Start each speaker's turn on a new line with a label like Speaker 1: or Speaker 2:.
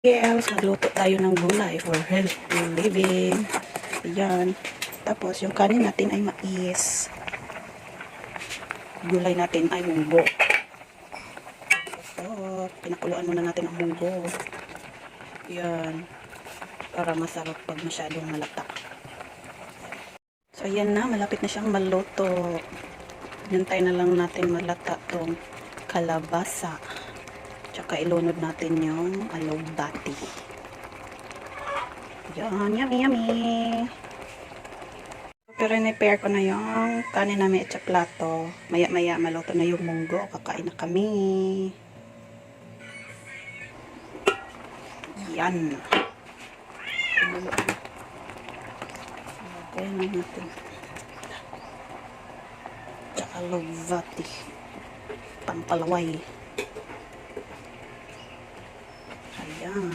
Speaker 1: Yes, magluto tayo ng gulay for healthy living. Ayan. Tapos, yung kanin natin ay mais. Gulay natin ay munggo. So, pinakuluan muna natin ang munggo. Ayan. Para masarap pag masyadong malata. So, ayan na. Malapit na siyang maluto. Hintay na lang natin malata tong kalabasa. Tsaka ilunod natin yung alubati. Yan, yummy, yummy. Pero in-prepare ko na yung kanin namin at sa plato. Maya-maya maluto na yung munggo. Kakain na kami. Yan. Lagay na natin. Tsaka alubati. Pampalaway. Ayan.